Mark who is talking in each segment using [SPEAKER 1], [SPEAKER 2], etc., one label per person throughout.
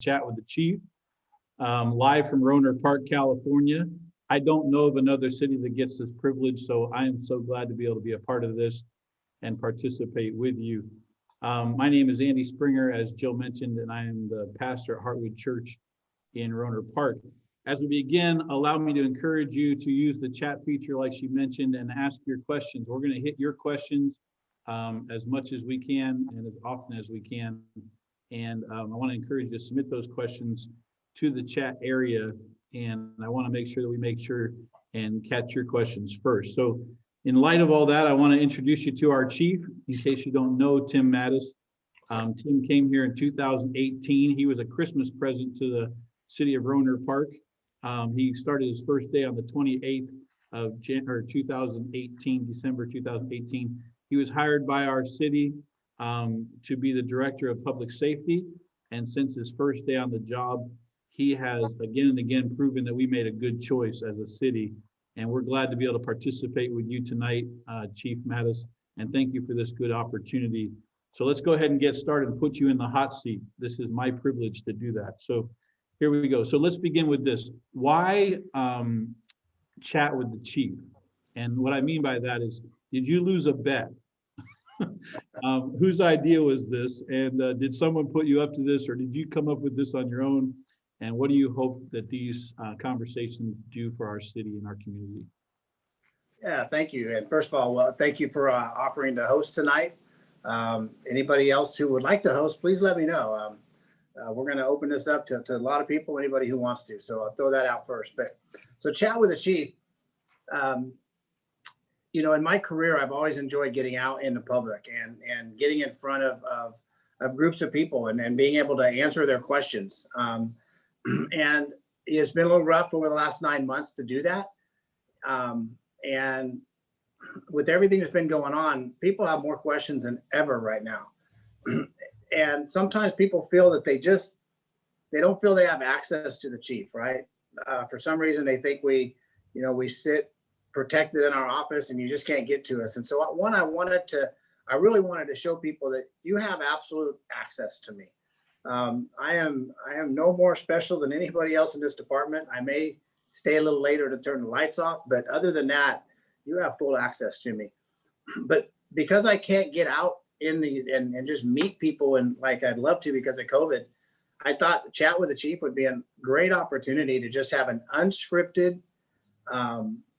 [SPEAKER 1] Chat with the Chief, live from Rohnert Park, California. I don't know of another city that gets this privilege, so I am so glad to be able to be a part of this and participate with you. My name is Andy Springer, as Jill mentioned, and I am the pastor at Heartwood Church in Rohnert Park. As we begin, allow me to encourage you to use the chat feature like she mentioned and ask your questions. We're going to hit your questions as much as we can and as often as we can. And I want to encourage you to submit those questions to the chat area. And I want to make sure that we make sure and catch your questions first. So in light of all that, I want to introduce you to our chief. In case you don't know Tim Mattis, Tim came here in 2018. He was a Christmas present to the city of Rohnert Park. He started his first day on the 28th of January 2018, December 2018. He was hired by our city to be the director of public safety. And since his first day on the job, he has again and again proven that we made a good choice as a city. And we're glad to be able to participate with you tonight, Chief Mattis. And thank you for this good opportunity. So let's go ahead and get started and put you in the hot seat. This is my privilege to do that. So here we go. So let's begin with this. Why chat with the chief? And what I mean by that is, did you lose a bet? Whose idea was this? And did someone put you up to this, or did you come up with this on your own? And what do you hope that these conversations do for our city and our community?
[SPEAKER 2] Yeah, thank you. And first of all, well, thank you for offering to host tonight. Anybody else who would like to host, please let me know. We're going to open this up to a lot of people, anybody who wants to. So I'll throw that out first. But so chat with the chief. You know, in my career, I've always enjoyed getting out in the public and getting in front of groups of people and being able to answer their questions. And it's been a little rough over the last 9 months to do that. And with everything that's been going on, people have more questions than ever right now. And sometimes people feel that they don't feel they have access to the chief, right? For some reason, they think we sit protected in our office and you just can't get to us. And so I really wanted to show people that you have absolute access to me. I am no more special than anybody else in this department. I may stay a little later to turn the lights off, but other than that, you have full access to me. But because I can't get out and just meet people and like I'd love to because of COVID, I thought chat with the chief would be a great opportunity to just have an unscripted,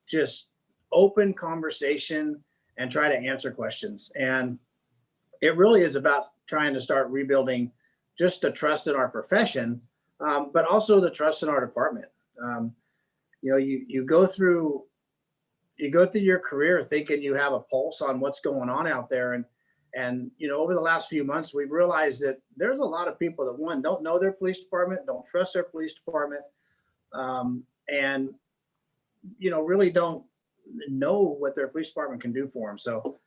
[SPEAKER 2] just open conversation and try to answer questions. And it really is about trying to start rebuilding just the trust in our profession, but also the trust in our department. You know, you go through your career thinking you have a pulse on what's going on out there. And you know, over the last few months, we've realized that there's a lot of people that, one, don't know their police department, don't trust their police department, and you know, really don't know what their police department can do for them. So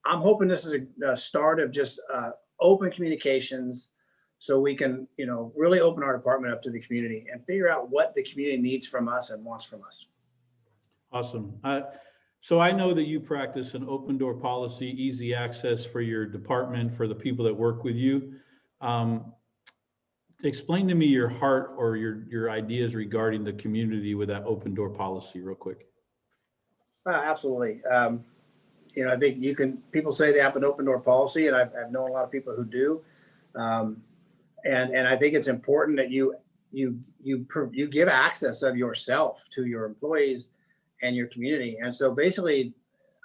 [SPEAKER 2] I'm hoping this is a start of just open communications, so we can, you know, really open our department up to the community and figure out what the community needs from us and wants from us.
[SPEAKER 1] Awesome. So I know that you practice an open door policy, easy access for your department, for the people that work with you. Explain to me your heart or your ideas regarding the community with that open door policy real quick.
[SPEAKER 2] Absolutely. You know, I think people say they have an open door policy, and I've known a lot of people who do. And I think it's important that you give access of yourself to your employees and your community. And so basically,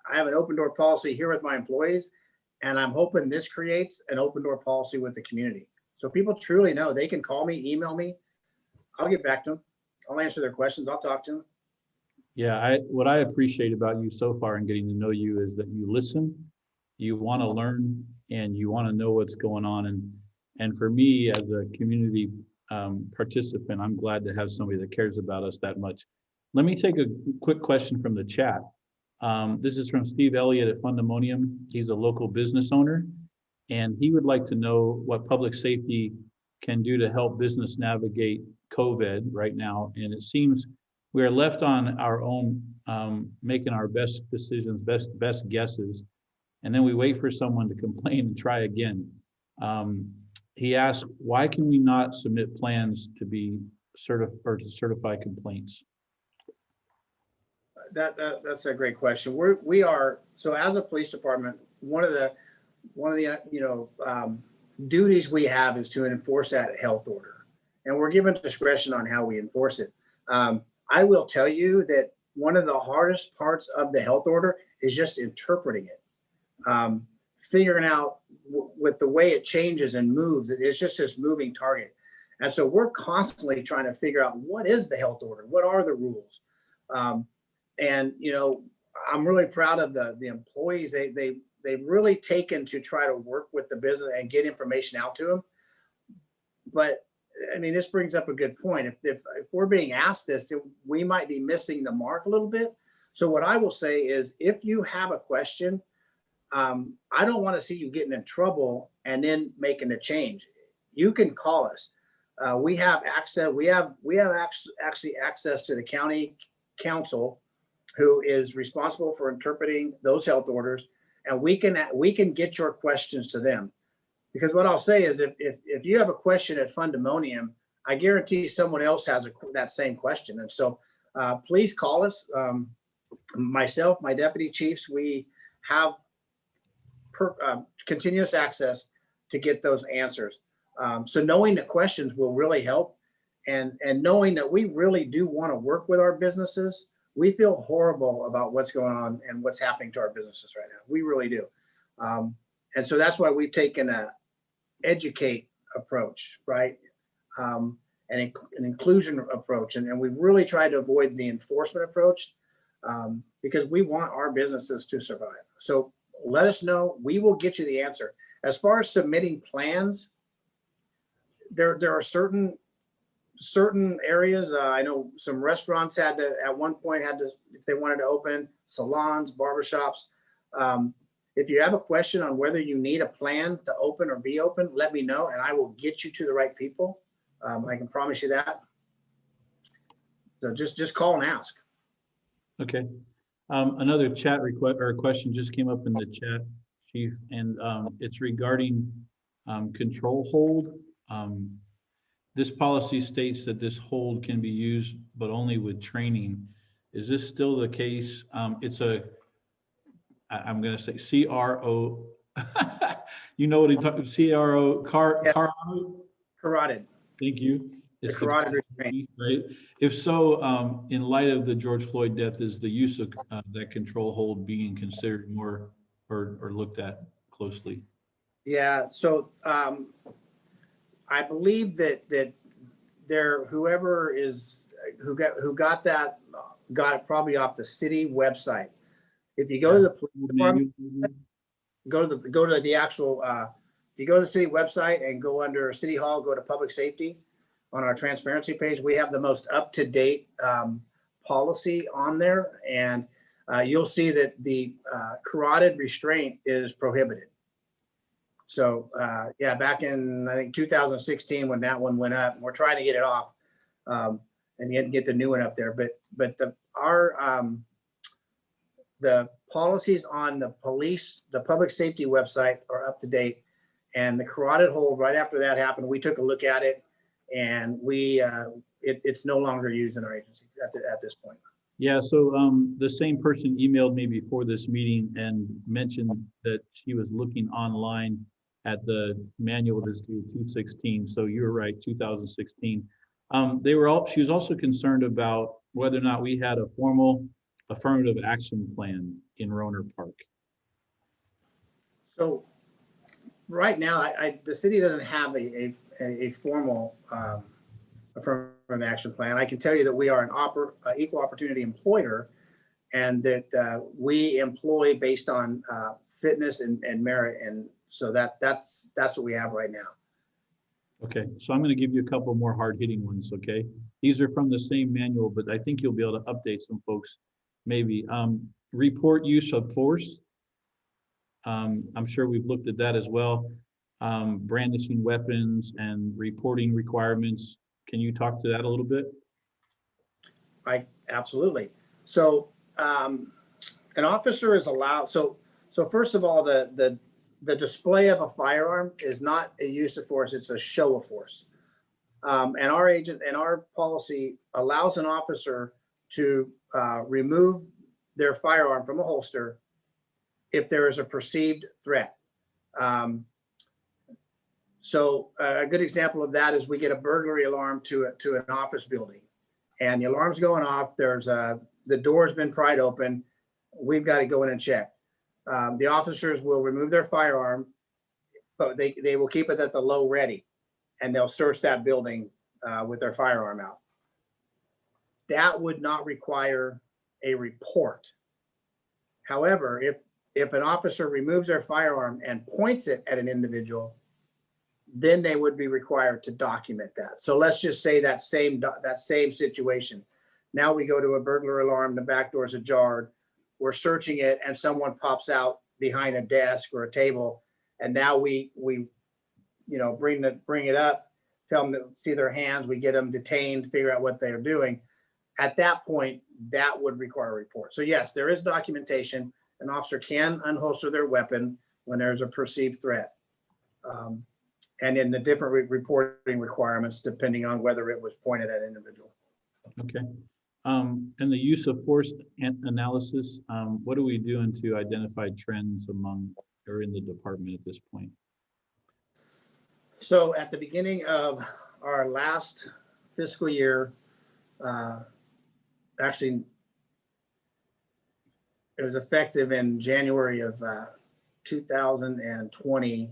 [SPEAKER 2] I have an open door policy here with my employees, and I'm hoping this creates an open door policy with the community. So people truly know they can call me, email me. I'll get back to them. I'll answer their questions. I'll talk to them.
[SPEAKER 1] Yeah, what I appreciate about you so far and getting to know you is that you listen, you want to learn, and you want to know what's going on. And for me, as a community participant, I'm glad to have somebody that cares about us that much. Let me take a quick question from the chat. This is from Steve Elliott at Fundamonium. He's a local business owner, and he would like to know what public safety can do to help business navigate COVID right now. And it seems we are left on our own, making our best decisions, best guesses, and then we wait for someone to complain and try again. he asked, why can we not submit plans to be certified or to certify complaints?
[SPEAKER 2] That's a great question. We are, so as a police department, one of the duties we have is to enforce that health order, and we're given discretion on how we enforce it. I will tell you that one of the hardest parts of the health order is just interpreting it, figuring out with the way it changes and moves. It's just this moving target, and so we're constantly trying to figure out what is the health order, what are the rules. And I'm really proud of the employees. They've really taken to try to work with the business and get information out to them. But I mean, this brings up a good point. If we're being asked this, we might be missing the mark a little bit. So what I will say is, if you have a question, I don't want to see you getting in trouble and then making a change. You can call us. We have access. We have actually access to the county council, who is responsible for interpreting those health orders, and we can get your questions to them. Because what I'll say is, if you have a question at Fundemonium, I guarantee someone else has that same question. And so please call us. Myself, my deputy chiefs, we have continuous access to get those answers. So knowing the questions will really help, and knowing that we really do want to work with our businesses. We feel horrible about what's going on and what's happening to our businesses right now. We really do. And so that's why we've taken a educate approach, right? And an inclusion approach. And we've really tried to avoid the enforcement approach, because we want our businesses to survive. So let us know. We will get you the answer. As far as submitting plans, there are certain areas. I know some restaurants at one point had to, if they wanted to open, salons, barbershops. If you have a question on whether you need a plan to open or be open, let me know, and I will get you to the right people. I can promise you that. So just call and ask.
[SPEAKER 1] Okay. Another chat request or question just came up in the chat, Chief, and it's regarding control hold. This policy states that this hold can be used, but only with training. Is this still the case? It's I'm going to say CRO. You know what he talking? CRO carotid. Thank you. It's the carotid restraint, right? If so, in light of the George Floyd death, is the use of that control hold being considered more or looked at closely?
[SPEAKER 2] Yeah. So I believe that whoever got that got it probably off the city website. If you go to the police department, go to the actual. If you go to the city website and go under City Hall, go to Public Safety. On our transparency page, we have the most up-to-date policy on there, and you'll see that the carotid restraint is prohibited. So yeah, back in, I think, 2016, when that one went up, we're trying to get it off, and yet get the new one up there. But the policies on the public safety website are up to date, and the carotid hold, right after that happened, we took a look at it, and it's no longer used in our agency at this point.
[SPEAKER 1] Yeah, so the same person emailed me before this meeting and mentioned that she was looking online at the manual that's due 2016. So you're right, 2016. She was also concerned about whether or not we had a formal affirmative action plan in Rohnert Park.
[SPEAKER 2] So right now, the city doesn't have a formal affirmative action plan. I can tell you that we are an equal opportunity employer, and that we employ based on fitness and merit, and so that's what we have right now.
[SPEAKER 1] Okay, so I'm going to give you a couple more hard-hitting ones. Okay, these are from the same manual, but I think you'll be able to update some folks. Maybe report use of force. I'm sure we've looked at that as well. Brandishing weapons and reporting requirements. Can you talk to that a little bit?
[SPEAKER 2] Absolutely. So an officer is allowed. So first of all, the the display of a firearm is not a use of force, it's a show of force. And our policy allows an officer to remove their firearm from a holster if there is a perceived threat. So a good example of that is we get a burglary alarm to an office building, and the alarm's going off. The door's been pried open. We've got to go in and check. The officers will remove their firearm, but they will keep it at the low ready, and they'll search that building with their firearm out. That would not require a report. However, if an officer removes their firearm and points it at an individual, then they would be required to document that. So let's just say that same situation. Now we go to a burglar alarm, the back door's ajar, we're searching it, and someone pops out behind a desk or a table, and now we bring it up, tell them to see their hands, we get them detained, figure out what they're doing. At that point, that would require a report. So yes, there is documentation. An officer can unholster their weapon when there's a perceived threat. And in the different reporting requirements, depending on whether it was pointed at an individual.
[SPEAKER 1] Okay. And the use of force analysis, what are we doing to identify trends among or in the department at this point?
[SPEAKER 2] So at the beginning of our last fiscal year, actually, it was effective in January of 2020.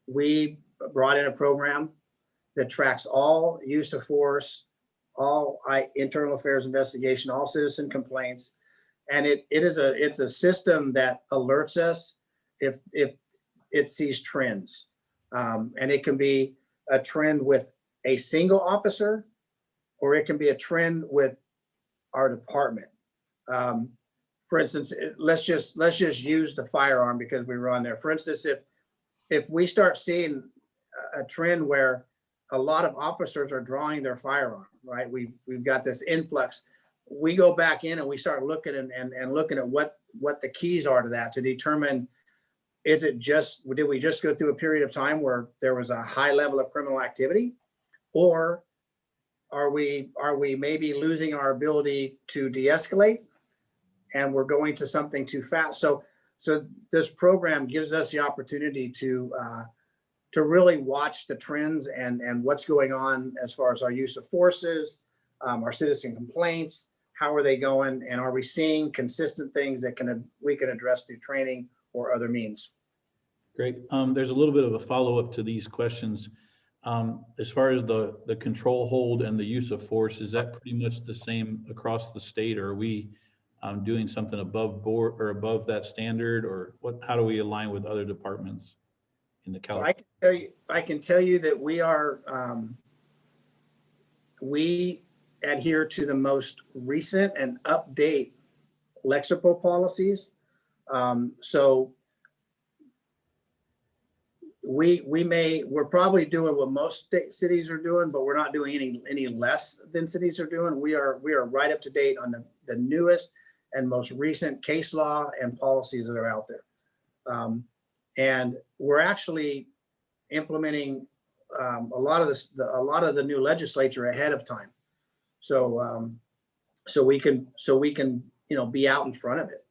[SPEAKER 2] We brought in a program that tracks all use of force, all internal affairs investigation, all citizen complaints, and it's a system that alerts us if it sees trends, and it can be a trend with a single officer, or it can be a trend with our department. For instance, let's just use the firearm because we were on there. For instance, if we start seeing a trend where a lot of officers are drawing their firearm, right? We've got this influx. We go back in and we start looking and looking at what the keys are to that to determine, did we just go through a period of time where there was a high level of criminal activity, or are we maybe losing our ability to de-escalate and we're going to something too fast? So this program gives us the opportunity to really watch the trends and what's going on as far as our use of forces, our citizen complaints, how are they going, and are we seeing consistent things that we can address through training or other means.
[SPEAKER 1] Great. There's a little bit of a follow-up to these questions. As far as the control hold and the use of force, is that pretty much the same across the state, or are we doing something above board or above that standard, or how do we align with other departments in the California?
[SPEAKER 2] I can tell you that we adhere to the most recent and update Lexipol policies. So we're probably doing what most cities are doing, but we're not doing any less than cities are doing. We are right up to date on the newest and most recent case law and policies that are out there. And we're actually implementing a lot of the new legislature ahead of time, so we can be out in front of it.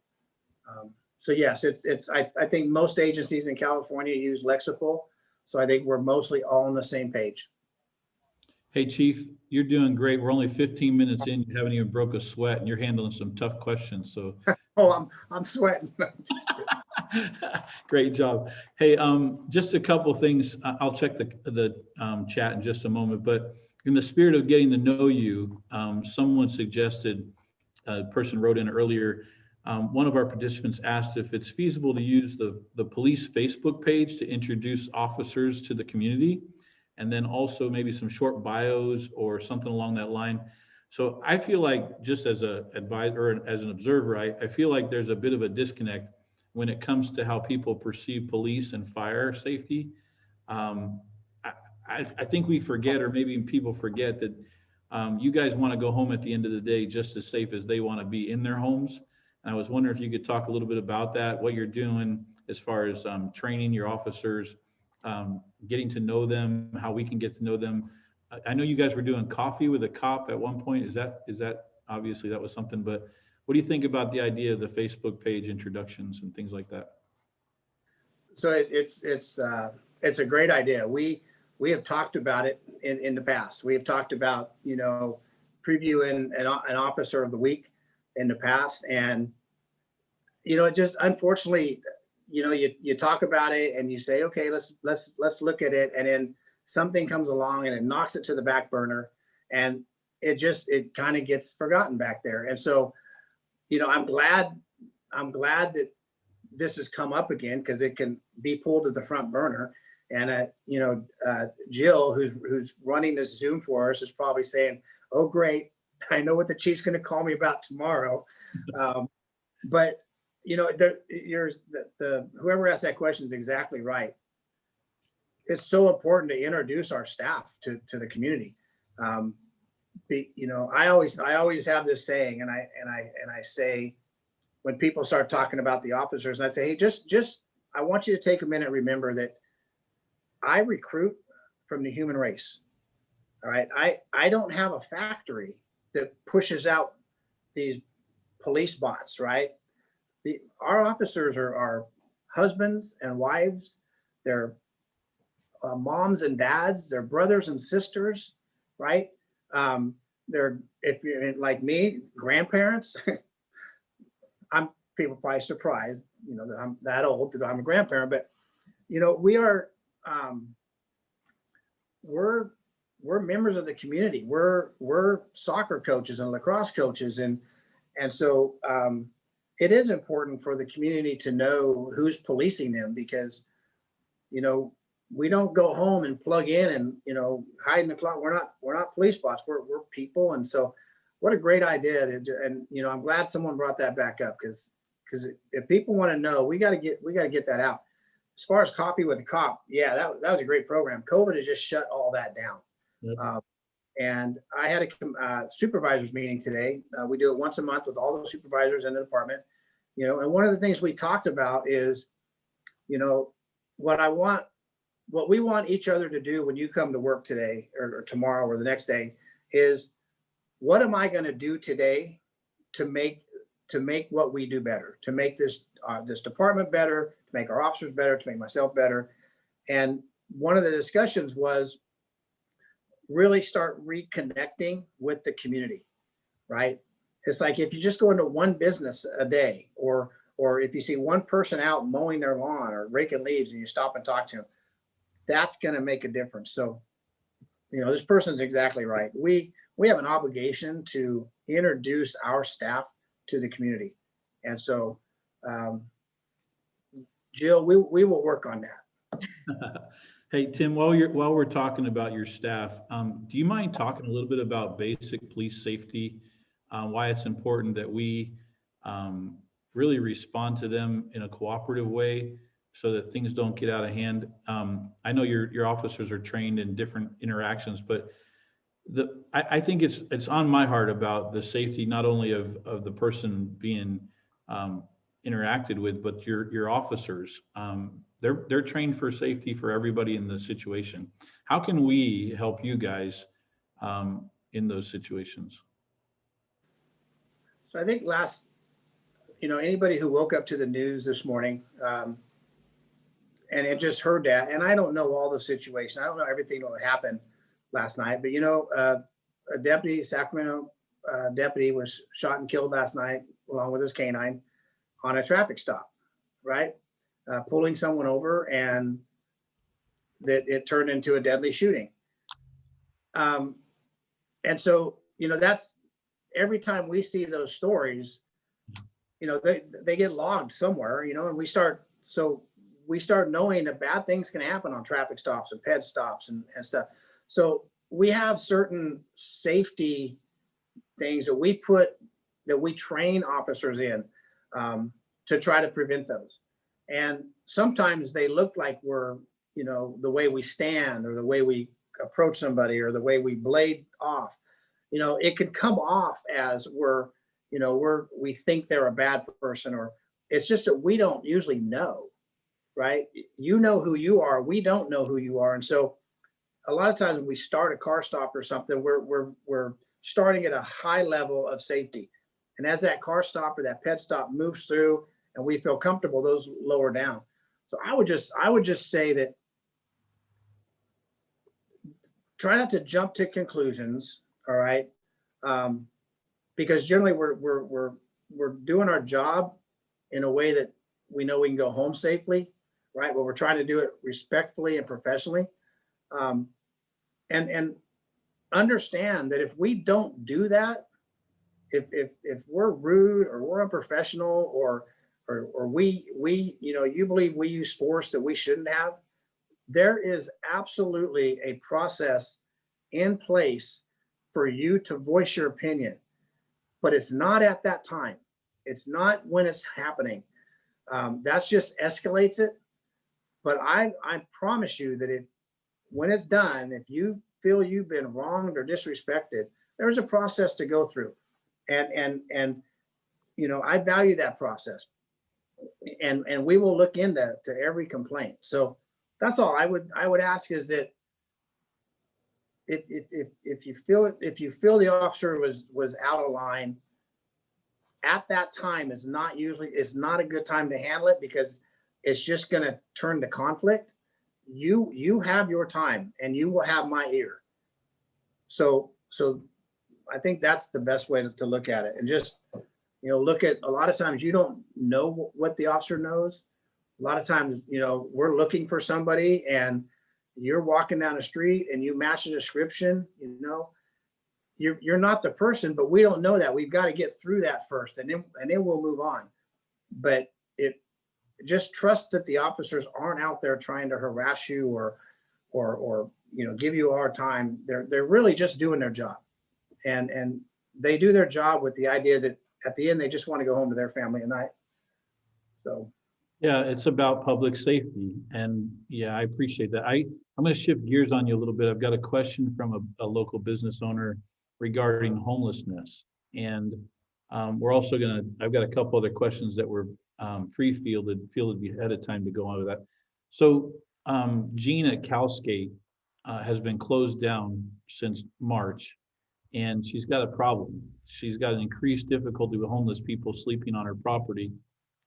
[SPEAKER 2] So yes, I think most agencies in California use Lexipol, so I think we're mostly all on the same page.
[SPEAKER 1] Hey, Chief, you're doing great. We're only 15 minutes in. You haven't even broke a sweat, and you're handling some tough questions. So.
[SPEAKER 2] Oh, I'm sweating.
[SPEAKER 1] Great job. Hey, just a couple things. I'll check the chat in just a moment, but in the spirit of getting to know you, someone suggested, a person wrote in earlier, one of our participants asked if it's feasible to use the police Facebook page to introduce officers to the community, and then also maybe some short bios or something along that line. So I feel like, just as an advisor or as an observer, I feel like there's a bit of a disconnect when it comes to how people perceive police and fire safety. I think we forget, or maybe people forget, that you guys want to go home at the end of the day just as safe as they want to be in their homes. And I was wondering if you could talk a little bit about that, what you're doing, as far as training your officers, getting to know them, how we can get to know them. I know you guys were doing coffee with a cop at one point. Is that obviously that was something, but what do you think about the idea of the Facebook page introductions and things like that?
[SPEAKER 2] So it's a great idea. We have talked about it in the past. We have talked about, previewing an officer of the week in the past. And, it just, unfortunately, you talk about it and you say, okay, let's look at it. And then something comes along and it knocks it to the back burner, and it kind of gets forgotten back there. And so, I'm glad that this has come up again, because it can be pulled to the front burner. And Jill, who's running this Zoom for us, is probably saying, "Oh, great! I know what the chief's going to call me about tomorrow." But whoever asked that question is exactly right. It's so important to introduce our staff to the community. I always have this saying, and I say, when people start talking about the officers, and I say, hey, just I want you to take a minute and remember that I recruit from the human race. All right. I don't have a factory that pushes out these police bots, right? Our officers are husbands and wives. They're moms and dads. They're brothers and sisters, right? They're, if you're like me, grandparents. People probably surprised, that I'm that old, that I'm a grandparent, but we are, we're members of the community. We're soccer coaches and lacrosse coaches, and so it is important for the community to know who's policing them, because we don't go home and plug in and hide in the closet. We're not police bots. We're people, and so what a great idea. And I'm glad someone brought that back up, because if people want to know, we got to get that out. As far as Coffee with a Cop, yeah, that was a great program. COVID has just shut all that down. Yep. And I had a supervisors meeting today. We do it once a month with all the supervisors in the department. And one of the things we talked about is, what we want each other to do when you come to work today or tomorrow or the next day is, what am I going to do today to make what we do better, to make this department better, to make our officers better, to make myself better. And one of the discussions was really start reconnecting with the community, right? It's like, if you just go into one business a day, or if you see one person out mowing their lawn or raking leaves and you stop and talk to them, that's going to make a difference. So, this person's exactly right. We have an obligation to introduce our staff to the community. And so, Jill, we will work on that.
[SPEAKER 1] Hey, Tim, while we're talking about your staff, do you mind talking a little bit about basic police safety, why it's important that we really respond to them in a cooperative way so that things don't get out of hand? I know your officers are trained in different interactions, but I think it's on my heart about the safety, not only of the person being interacted with, but your officers. They're trained for safety for everybody in the situation. How can we help you guys in those situations?
[SPEAKER 2] So I think anybody who woke up to the news this morning and it just heard that, and I don't know all the situation. I don't know everything that happened last night, but a Sacramento deputy was shot and killed last night along with his canine on a traffic stop, right? Pulling someone over, and that it turned into a deadly shooting. And so, that's, every time we see those stories, they get logged somewhere, and we start knowing that bad things can happen on traffic stops and ped stops and stuff. So we have certain safety things that we train officers in to try to prevent those. And sometimes they look like we're, the way we stand or the way we approach somebody or the way we blade off, it could come off as we think they're a bad person, or it's just that we don't usually know. right? You know who you are. We don't know who you are. And so a lot of times when we start a car stop or something, we're starting at a high level of safety. And as that car stop or that pet stop moves through and we feel comfortable, those lower down. So I would just say that try not to jump to conclusions. All right. Because generally we're doing our job in a way that we know we can go home safely, right? But we're trying to do it respectfully and professionally. And understand that if we don't do that, if we're rude or we're unprofessional or we you believe we use force that we shouldn't have, there is absolutely a process in place for you to voice your opinion, but it's not at that time. It's not when it's happening. That's just escalates it. But I promise you that when it's done, if you feel you've been wronged or disrespected, there's a process to go through. And I value that process. And we will look into every complaint. So that's all I would ask is that if you feel the officer was out of line at that time is not a good time to handle it, because it's just going to turn to conflict. You have your time and you will have my ear. So I think that's the best way to look at it. And just, look at, a lot of times you don't know what the officer knows. A lot of times, we're looking for somebody and you're walking down the street and you match the description, you're not the person, but we don't know that. We've got to get through that first and then we'll move on. But just trust that the officers aren't out there trying to harass you or give you a hard time. They're really just doing their job. And they do their job with the idea that at the end, they just want to go home to their family at night. So.
[SPEAKER 1] Yeah, it's about public safety. And yeah, I appreciate that. I'm going to shift gears on you a little bit. I've got a question from a local business owner regarding homelessness. And I've got a couple other questions that were fielded ahead of time to go on with that. So Jean at Calskate has been closed down since March, and she's got a problem. She's got an increased difficulty with homeless people sleeping on her property,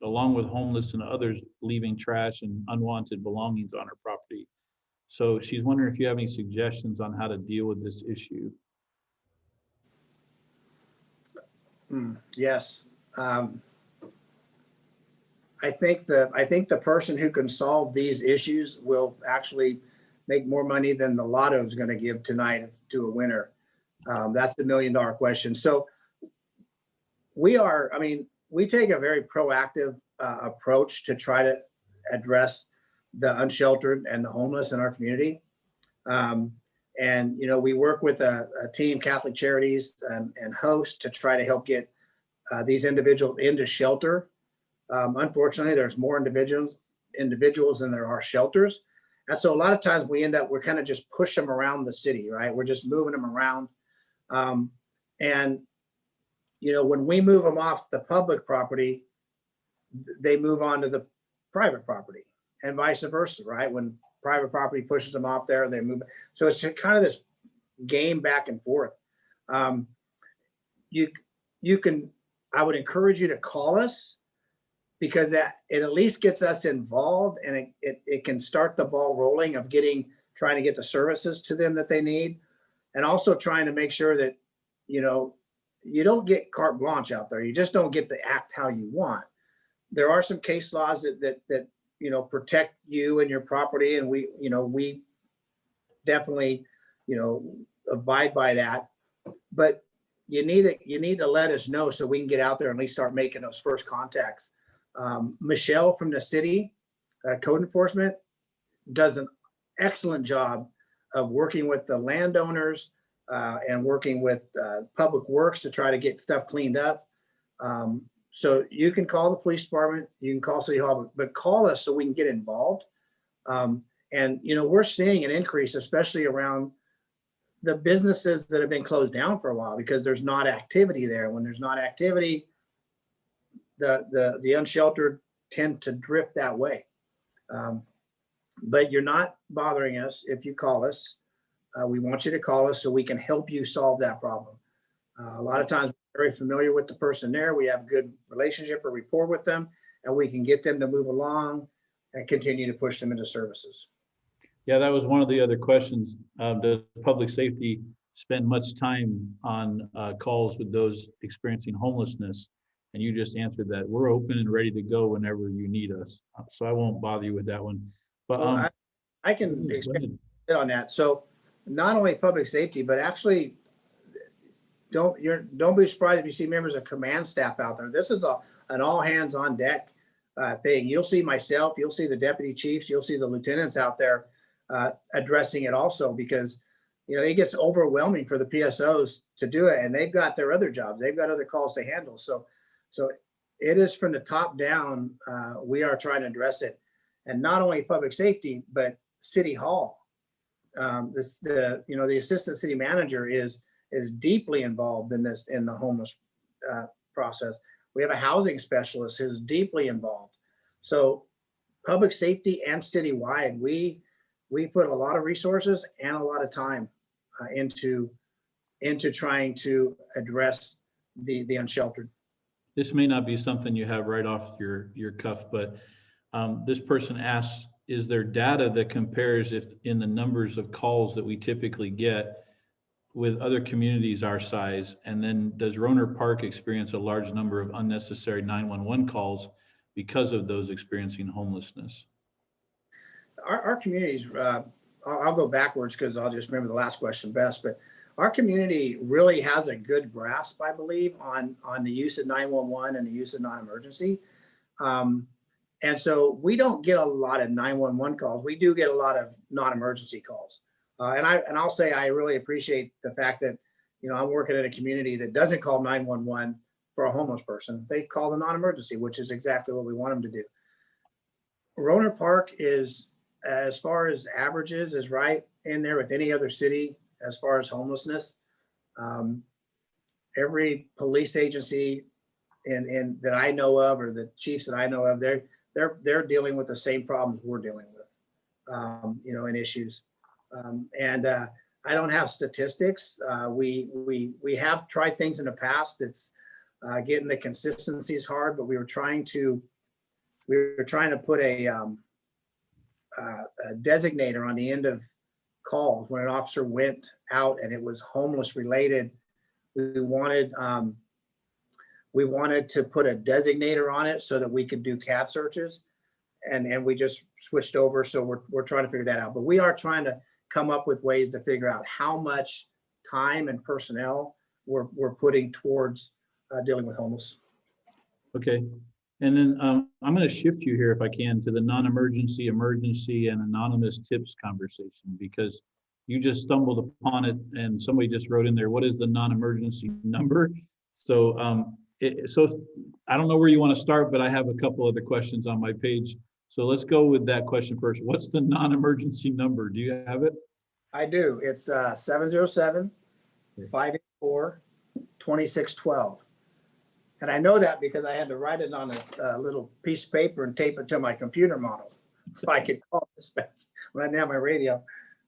[SPEAKER 1] along with homeless and others leaving trash and unwanted belongings on her property. So she's wondering if you have any suggestions on how to deal with this issue.
[SPEAKER 2] Yes. I think the person who can solve these issues will actually make more money than the lotto is going to give tonight to a winner. That's the $1 million question. So we take a very proactive approach to try to address the unsheltered and the homeless in our community. And we work with a team, Catholic Charities and Host, to try to help get these individuals into shelter. Unfortunately, there's more individuals than there are shelters. And so a lot of times we're kind of just push them around the city, right? We're just moving them around. And when we move them off the public property, they move on to the private property and vice versa, right? When private property pushes them off there, they move. So it's kind of this game back and forth. I would encourage you to call us, because it at least gets us involved, and it can start the ball rolling of trying to get the services to them that they need. And also trying to make sure that, you don't get carte blanche out there. You just don't get to act how you want. There are some case laws that protect you and your property. And we definitely, abide by that. But you need to let us know so we can get out there and at least start making those first contacts. Michelle from the city, code enforcement, does an excellent job of working with the landowners and working with public works to try to get stuff cleaned up. So you can call the police department, you can call City Hall, but call us so we can get involved. And we're seeing an increase, especially around the businesses that have been closed down for a while, because there's not activity there. When there's not activity, the unsheltered tend to drift that way. But you're not bothering us if you call us. We want you to call us so we can help you solve that problem. A lot of times we're very familiar with the person there. We have a good relationship or rapport with them, and we can get them to move along and continue to push them into services.
[SPEAKER 1] Yeah, that was one of the other questions. Does public safety spend much time on calls with those experiencing homelessness? And you just answered that. We're open and ready to go whenever you need us. So I won't bother you with that one. But
[SPEAKER 2] Well, I can expand a bit on that. So not only public safety, but actually don't be surprised if you see members of command staff out there. This is an all hands on deck thing. You'll see myself, you'll see the deputy chiefs, you'll see the lieutenants out there addressing it also, because it gets overwhelming for the PSOs to do it, and they've got their other jobs, they've got other calls to handle. So it is from the top down. We are trying to address it, and not only public safety, but City Hall. The assistant city manager is deeply involved in the homeless process. We have a housing specialist who's deeply involved. So public safety and citywide, we put a lot of resources and a lot of time into trying to address the unsheltered.
[SPEAKER 1] this may not be something you have right off your cuff, but this person asks, is there data that compares if in the numbers of calls that we typically get with other communities our size? And then does Rohnert Park experience a large number of unnecessary 911 calls because of those experiencing homelessness?
[SPEAKER 2] Our communities, I'll go backwards because I'll just remember the last question best, but our community really has a good grasp, I believe, on the use of 911 and the use of non-emergency. And so we don't get a lot of 911 calls. We do get a lot of non-emergency calls. And I'll say I really appreciate the fact that, I'm working in a community that doesn't call 911 for a homeless person. They call the non-emergency, which is exactly what we want them to do. Rohnert Park is, as far as averages, is right in there with any other city as far as homelessness. Every police agency in that I know of, or the chiefs that I know of, they're dealing with the same problems we're dealing with, and issues. And I don't have statistics. We have tried things in the past. It's getting the consistency is hard, but we were trying to put a designator on the end of calls when an officer went out and it was homeless related. We wanted to put a designator on it so that we could do CAD searches, and we just switched over. So we're trying to figure that out. But we are trying to come up with ways to figure out how much time and personnel we're putting towards dealing with homeless.
[SPEAKER 1] Okay. And then I'm going to shift you here, if I can, to the non-emergency, emergency, and anonymous tips conversation, because you just stumbled upon it and somebody just wrote in there, what is the non-emergency number? So, so I don't know where you want to start, but I have a couple other questions on my page. So let's go with that question first. What's the non-emergency number? Do you have it?
[SPEAKER 2] I do. It's 707-584-2612. And I know that because I had to write it on a little piece of paper and tape it to my computer model so I could call dispatch when I didn't have my radio.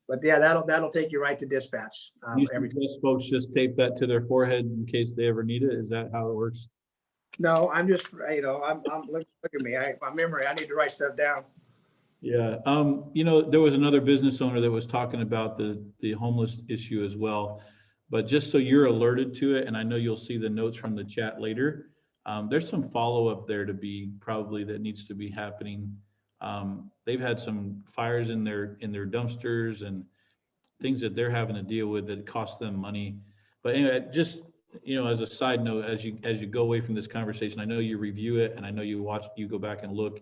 [SPEAKER 2] But yeah, that'll take you right to dispatch.
[SPEAKER 1] Every time folks just tape that to their forehead in case they ever need it. Is that how it works?
[SPEAKER 2] No, I'm just, I'm look at me. My memory, I need to write stuff down.
[SPEAKER 1] Yeah. There was another business owner that was talking about the homeless issue as well. But just so you're alerted to it, and I know you'll see the notes from the chat later, there's some follow-up there that needs to be happening. They've had some fires in their dumpsters and things that they're having to deal with that cost them money. But anyway, just as a side note, as you go away from this conversation, I know you review it and I know you go back and look.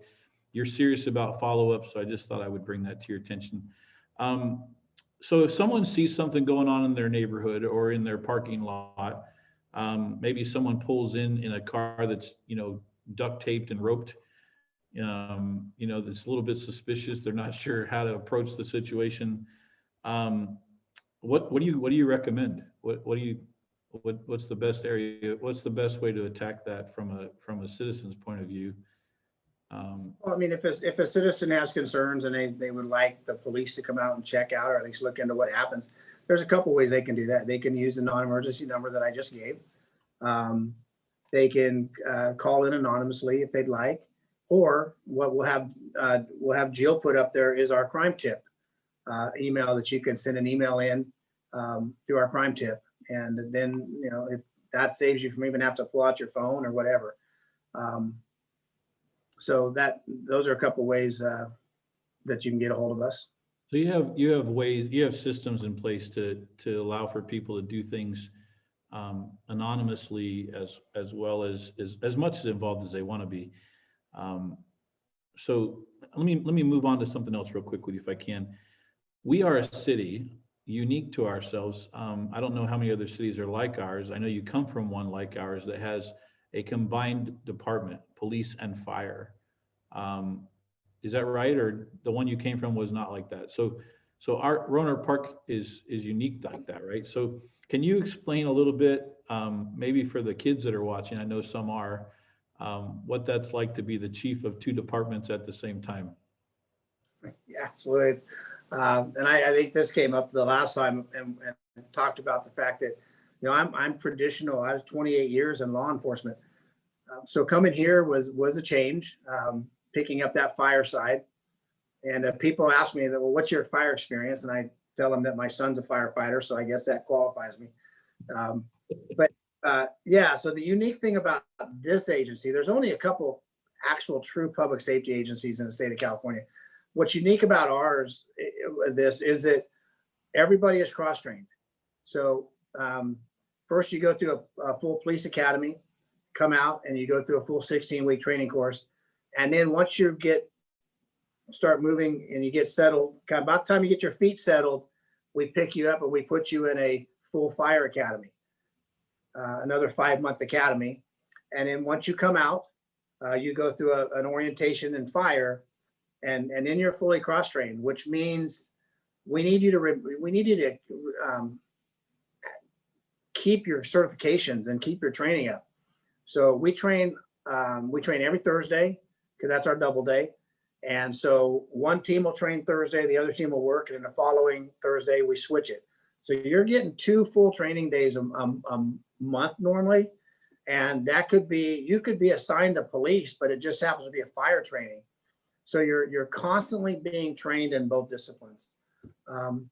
[SPEAKER 1] You're serious about follow-up, so I just thought I would bring that to your attention. So if someone sees something going on in their neighborhood or in their parking lot, maybe someone pulls in a car that's, duct taped and roped, that's a little bit suspicious. They're not sure how to approach the situation. What do you recommend? What's the best area? What's the best way to attack that from a citizen's point of view?
[SPEAKER 2] Well, I mean, if a citizen has concerns and they would like the police to come out and check out, or at least look into what happens, there's a couple ways they can do that. They can use the non-emergency number that I just gave. They can call in anonymously if they'd like, or what we'll have Jill put up there is our crime tip email that you can send an email in through our crime tip, and then if that saves you from even have to pull out your phone or whatever. So those are a couple ways that you can get a hold of us.
[SPEAKER 1] So you have ways, you have systems in place to allow for people to do things anonymously as well as much as involved as they want to be. So let me move on to something else real quick with you if I can. We are a city unique to ourselves. I don't know how many other cities are like ours. I know you come from one like ours that has a combined department, police and fire. Is that right? Or the one you came from was not like that? So our Rohnert Park is unique like that, right? So can you explain a little bit, maybe for the kids that are watching, I know some are, what that's like to be the chief of two departments at the same time?
[SPEAKER 2] Yeah, so it's, and I think this came up the last time and talked about the fact that, I'm traditional. I was 28 years in law enforcement. So coming here was a change, picking up that fire side. And people ask me that, well, what's your fire experience? And I tell them that my son's a firefighter, so I guess that qualifies me. Yeah, so the unique thing about this agency, there's only a couple actual true public safety agencies in the state of California. What's unique about ours, this is that everybody is cross-trained. So first you go through a full police academy, come out and you go through a full 16-week training course. And then once you start moving and you get settled, about the time you get your feet settled, we pick you up and we put you in a full fire academy, another 5-month academy. And then once you come out, you go through an orientation in fire, and then you're fully cross-trained, which means we need you to keep your certifications and keep your training up. So we train every Thursday because that's our double day. And so one team will train Thursday, the other team will work, and then the following Thursday we switch it. So you're getting 2 full training days a month normally. And that you could be assigned to police, but it just happens to be a fire training. So you're constantly being trained in both disciplines. And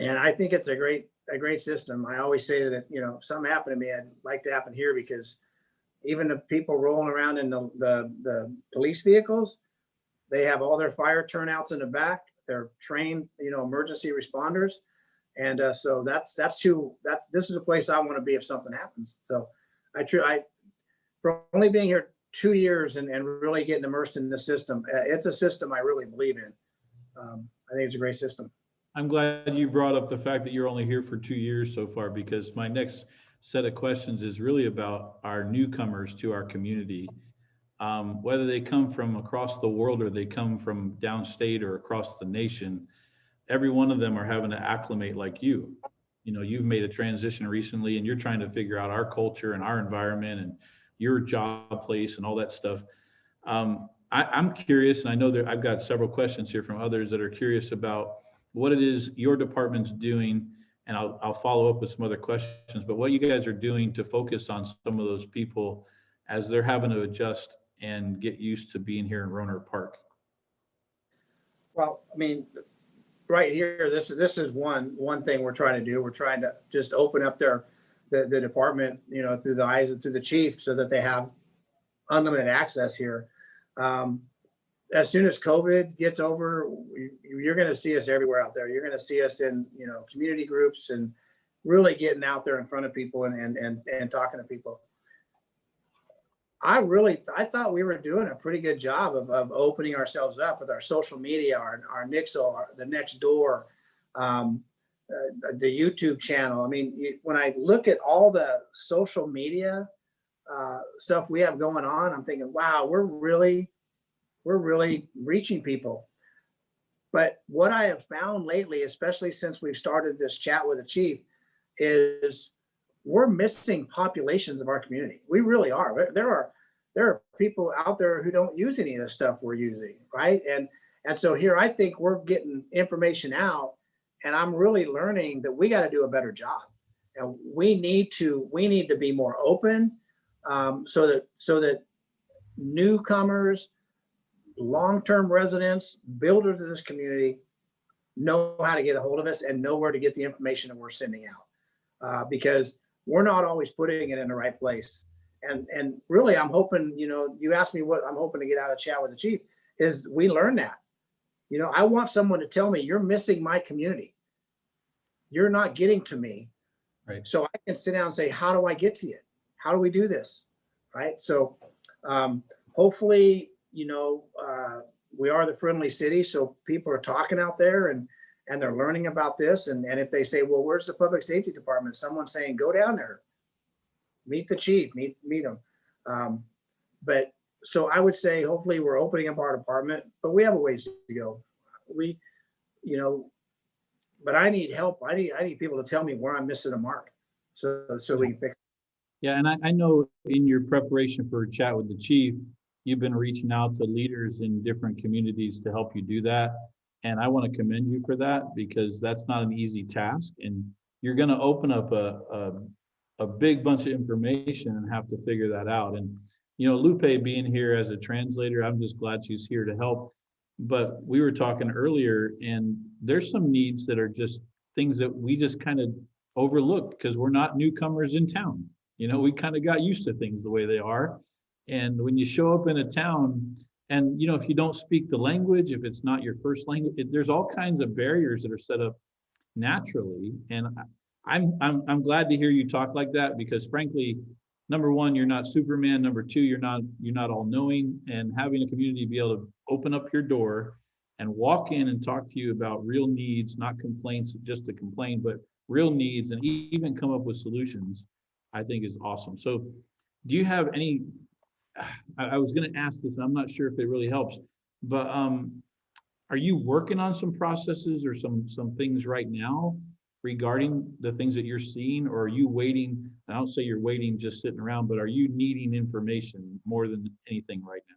[SPEAKER 2] I think it's a great system. I always say that, if something happened to me, I'd like to happen here, because even the people rolling around in the police vehicles, they have all their fire turnouts in the back. They're trained, emergency responders. And so this is a place I want to be if something happens. So for only being here 2 years and really getting immersed in the system, it's a system I really believe in. I think it's a great system.
[SPEAKER 1] I'm glad you brought up the fact that you're only here for 2 years so far, because my next set of questions is really about our newcomers to our community. Whether they come from across the world or they come from downstate or across the nation, every one of them are having to acclimate like you. You've made a transition recently and you're trying to figure out our culture and our environment and your job place and all that stuff. I'm curious, and I know that I've got several questions here from others that are curious about what it is your department's doing, and I'll follow up with some other questions, but what you guys are doing to focus on some of those people as they're having to adjust and get used to being here in Rohnert Park.
[SPEAKER 2] Well, I mean, right here, this is one thing we're trying to do. We're trying to just open up the department, through the eyes of through the chief, so that they have unlimited access here. As soon as COVID gets over, you're going to see us everywhere out there. You're going to see us in, community groups and really getting out there in front of people and talking to people. I thought we were doing a pretty good job of opening ourselves up with our social media, our Nixle, the Nextdoor, the YouTube channel. I mean, when I look at all the social media stuff we have going on, I'm thinking, wow, we're really reaching people. But what I have found lately, especially since we've started this chat with the chief, is we're missing populations of our community. We really are. there are people out there who don't use any of the stuff we're using, right? And so here I think we're getting information out, and I'm really learning that we got to do a better job, and we need to be more open, so that newcomers, long-term residents, builders of this community know how to get a hold of us and know where to get the information that we're sending out, because we're not always putting it in the right place. And really, I'm hoping, you asked me what I'm hoping to get out of chat with the chief, is we learn that. I want someone to tell me, you're missing my community. You're not getting to me.
[SPEAKER 1] Right.
[SPEAKER 2] So I can sit down and say, how do I get to you? How do we do this? Right. So hopefully, we are the friendly city. So people are talking out there and they're learning about this. And if they say, well, where's the public safety department? Someone's saying, go down there, meet the chief, meet him. But so I would say, hopefully we're opening up our department, but we have a ways to go. But I need help. I need people to tell me where I'm missing a mark, so we can fix it.
[SPEAKER 1] Yeah, and I know in your preparation for a chat with the chief, you've been reaching out to leaders in different communities to help you do that. And I want to commend you for that, because that's not an easy task. And you're going to open up a big bunch of information and have to figure that out. And, Lupe being here as a translator, I'm just glad she's here to help. But we were talking earlier, and there's some needs that are just things that we just kind of overlook because we're not newcomers in town. We kind of got used to things the way they are. And when you show up in a town and, if you don't speak the language, if it's not your first language, there's all kinds of barriers that are set up naturally. And I'm glad to hear you talk like that, because frankly, number one, you're not Superman. Number two, you're not all knowing, and having a community be able to open up your door and walk in and talk to you about real needs, not complaints just to complain, but real needs, and even come up with solutions, I think is awesome. So do you have any, I was going to ask this, and I'm not sure if it really helps, but are you working on some processes or some things right now regarding the things that you're seeing, or are you waiting? I don't say you're waiting, just sitting around, but are you needing information more than anything right now?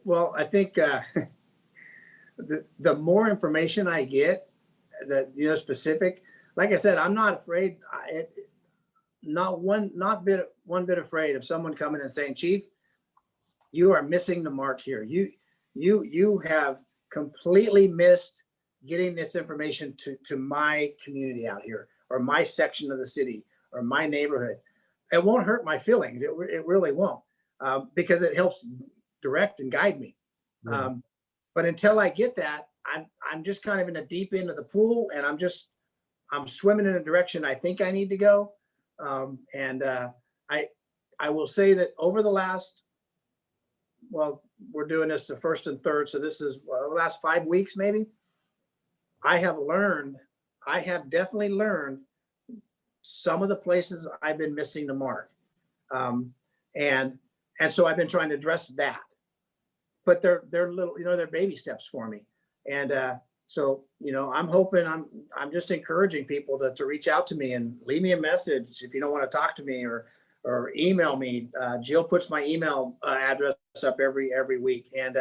[SPEAKER 2] Well, I think the more information I get, specific, like I said, I'm not afraid. Not one bit afraid of someone coming and saying, Chief, you are missing the mark here. You have completely missed getting this information to my community out here, or my section of the city, or my neighborhood. It won't hurt my feelings. It really won't, because it helps direct and guide me.
[SPEAKER 1] Yeah.
[SPEAKER 2] But until I get that, I'm just kind of in the deep end of the pool, and I'm swimming in a direction I think I need to go. I will say that over the last, well, we're doing this the first and third, so this is the last 5 weeks maybe. I have definitely learned some of the places I've been missing the mark. And so I've been trying to address that, but they're little, they're baby steps for me. And so, I'm hoping, I'm just encouraging people to reach out to me and leave me a message if you don't want to talk to me, or email me. Jill puts my email address up every week, and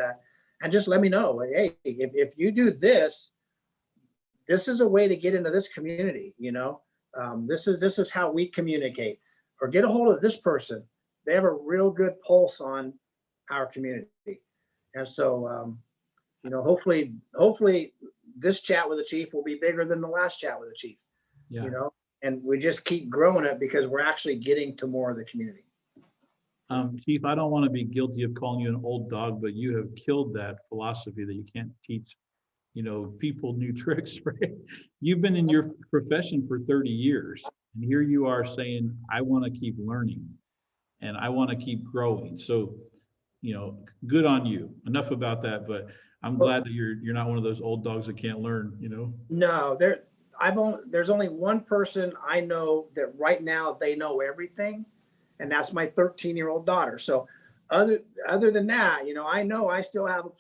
[SPEAKER 2] just let me know, hey, if you do this is a way to get into this community. This is how we communicate, or get a hold of this person. They have a real good pulse on our community. And so, hopefully this chat with the chief will be bigger than the last chat with the chief.
[SPEAKER 1] Yeah.
[SPEAKER 2] And we just keep growing it because we're actually getting to more of the community.
[SPEAKER 1] Chief, I don't want to be guilty of calling you an old dog, but you have killed that philosophy that you can't teach, people new tricks, right? You've been in your profession for 30 years, and here you are saying, I want to keep learning and I want to keep growing. So, good on you. Enough about that, but I'm glad that you're not one of those old dogs that can't learn,
[SPEAKER 2] No, there's only one person I know that right now they know everything, and that's my 13-year-old daughter. So other than that, I know I still have a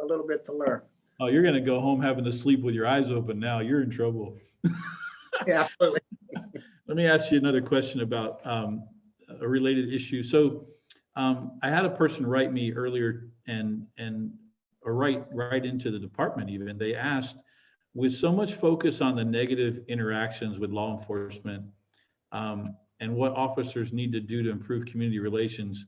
[SPEAKER 2] little bit to learn.
[SPEAKER 1] Oh, you're going to go home having to sleep with your eyes open now. You're in trouble.
[SPEAKER 2] Yeah, absolutely.
[SPEAKER 1] Let me ask you another question about a related issue. So I had a person write me earlier or write into the department even. They asked, with so much focus on the negative interactions with law enforcement, and what officers need to do to improve community relations,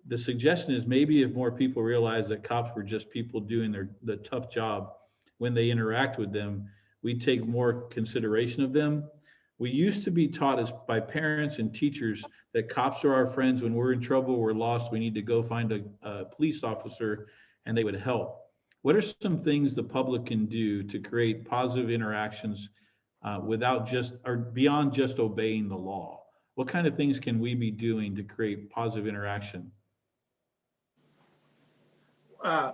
[SPEAKER 1] the suggestion is maybe if more people realize that cops were just people doing the tough job, when they interact with them, we take more consideration of them. We used to be taught as by parents and teachers that cops are our friends. When we're in trouble, we're lost, we need to go find a police officer and they would help. What are some things the public can do to create positive interactions without just or beyond just obeying the law? What kind of things can we be doing to create positive interaction?
[SPEAKER 2] Uh,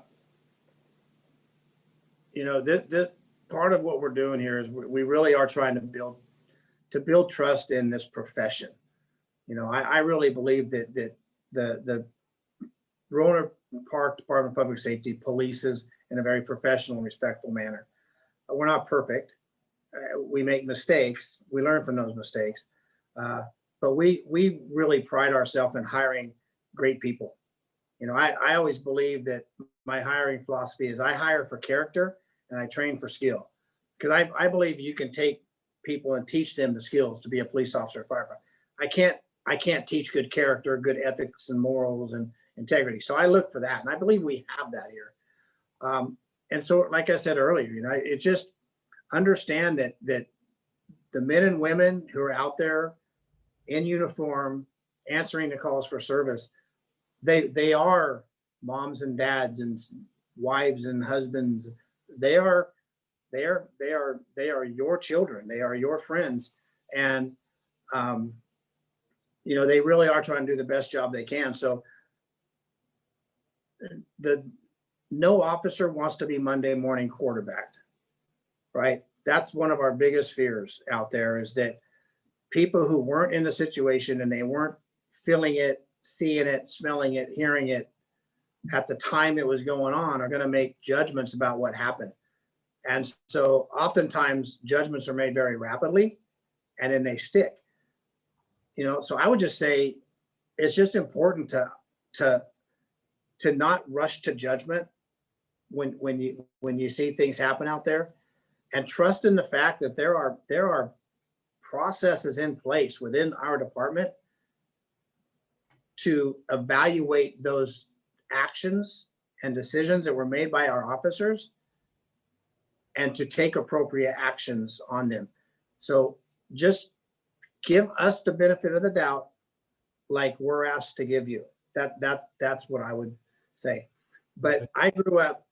[SPEAKER 2] this part of what we're doing here is we really are trying to build trust in this profession. I really believe that the Rohnert Park Department of Public Safety polices in a very professional and respectful manner. We're not perfect. We make mistakes. We learn from those mistakes. But we really pride ourselves in hiring great people. I always believe that my hiring philosophy is I hire for character and I train for skill. Because I believe you can take people and teach them the skills to be a police officer or firefighter. I can't teach good character, good ethics and morals and integrity. So I look for that. And I believe we have that here. And so, like I said earlier, it just understand that the men and women who are out there in uniform, answering the calls for service, they are moms and dads and wives and husbands. They are your children. They are your friends. And, they really are trying to do the best job they can. So no officer wants to be Monday morning quarterbacked, right? That's one of our biggest fears out there, is that people who weren't in the situation and they weren't feeling it, seeing it, smelling it, hearing it at the time it was going on are going to make judgments about what happened. And so oftentimes judgments are made very rapidly and then they stick. So I would just say it's just important to not rush to judgment when you see things happen out there, and trust in the fact that there are processes in place within our department to evaluate those actions and decisions that were made by our officers and to take appropriate actions on them. So just give us the benefit of the doubt, like we're asked to give you. That's what I would say. But I grew up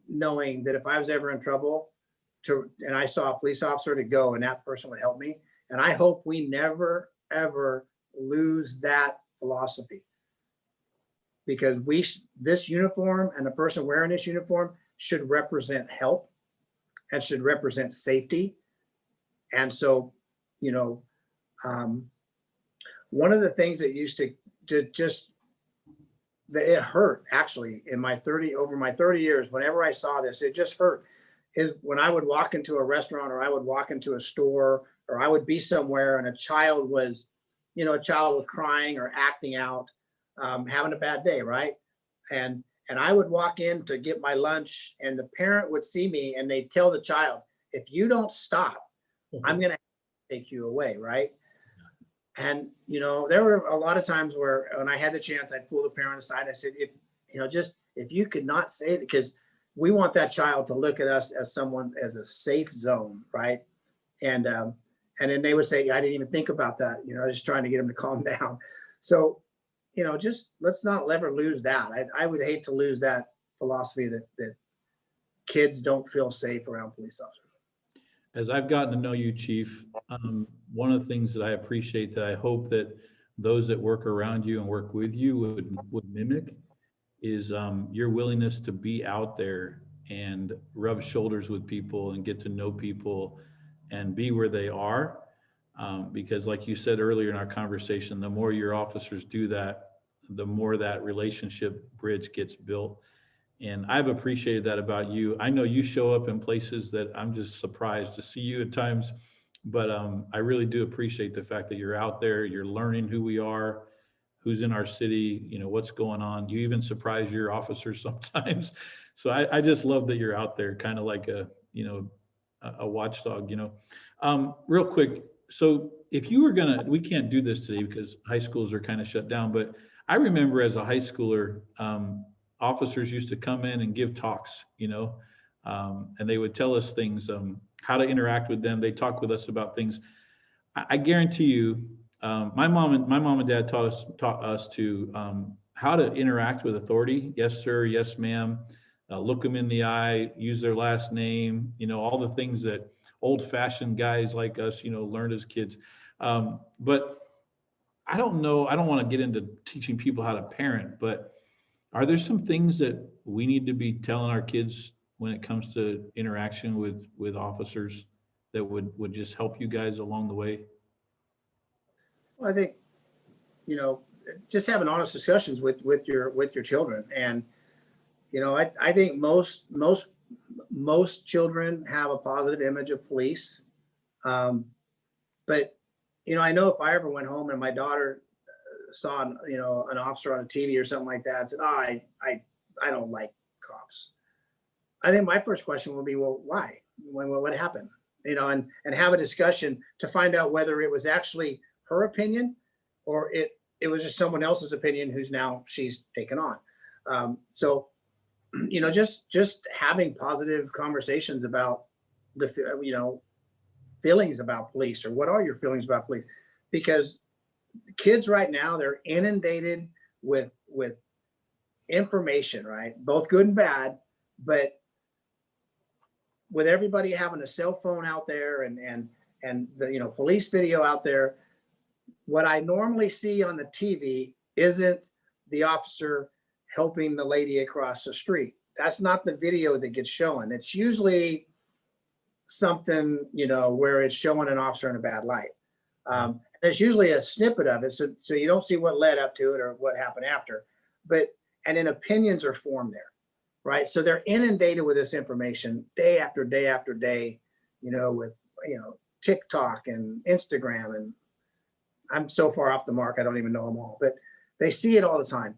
[SPEAKER 2] knowing that if I was ever in trouble and I saw a police officer, to go and that person would help me. And I hope we never, ever lose that philosophy, because this uniform and the person wearing this uniform should represent help and should represent safety. And so, one of the things that used to just, that it hurt actually over my 30 years, whenever I saw this, it just hurt, is when I would walk into a restaurant or I would walk into a store or I would be somewhere and a child was crying or acting out, having a bad day, right? And I would walk in to get my lunch and the parent would see me and they'd tell the child, if you don't stop, I'm going to take you away, right? And, there were a lot of times where when I had the chance, I'd pull the parent aside. I said, if you could not say that, because we want that child to look at us as as a safe zone, right? And then they would say, I didn't even think about that. I was just trying to get them to calm down. So, just let's not ever lose that. I would hate to lose that philosophy that kids don't feel safe around police officers.
[SPEAKER 1] As I've gotten to know you, Chief, one of the things that I appreciate that I hope that those that work around you and work with you would mimic is your willingness to be out there and rub shoulders with people and get to know people and be where they are. Because like you said earlier in our conversation, the more your officers do that, the more that relationship bridge gets built. And I've appreciated that about you. I know you show up in places that I'm just surprised to see you at times, but I really do appreciate the fact that you're out there, you're learning who we are, who's in our city, what's going on. You even surprise your officers sometimes. So I just love that you're out there, kind of like a watchdog, real quick. So if you were we can't do this today because high schools are kind of shut down, but I remember as a high schooler, officers used to come in and give talks, and they would tell us things, how to interact with them. They talk with us about things. I guarantee you, my mom and dad taught us to how to interact with authority. Yes, sir. Yes, ma'am. Look them in the eye. Use their last name. All the things that old-fashioned guys like us, learned as kids. But I don't know. I don't want to get into teaching people how to parent, but are there some things that we need to be telling our kids when it comes to interaction with officers that would just help you guys along the way?
[SPEAKER 2] Well, I think, just having honest discussions with your children. And, I think most children have a positive image of police. But, I know if I ever went home and my daughter saw, an officer on a TV or something like that and said, oh, I don't like cops. I think my first question would be, well, why? What happened? And have a discussion to find out whether it was actually her opinion or it was just someone else's opinion who's now she's taken on. So, just having positive conversations about feelings about police, or what are your feelings about police? Because kids right now, they're inundated with information, right? Both good and bad, but with everybody having a cell phone out there and the police video out there, what I normally see on the TV isn't the officer helping the lady across the street. That's not the video that gets shown. It's usually something, where it's showing an officer in a bad light. And it's usually a snippet of it. So you don't see what led up to it or what happened after, and then opinions are formed there, right? So they're inundated with this information day after day after day, with, TikTok and Instagram, and I'm so far off the mark, I don't even know them all, but they see it all the time.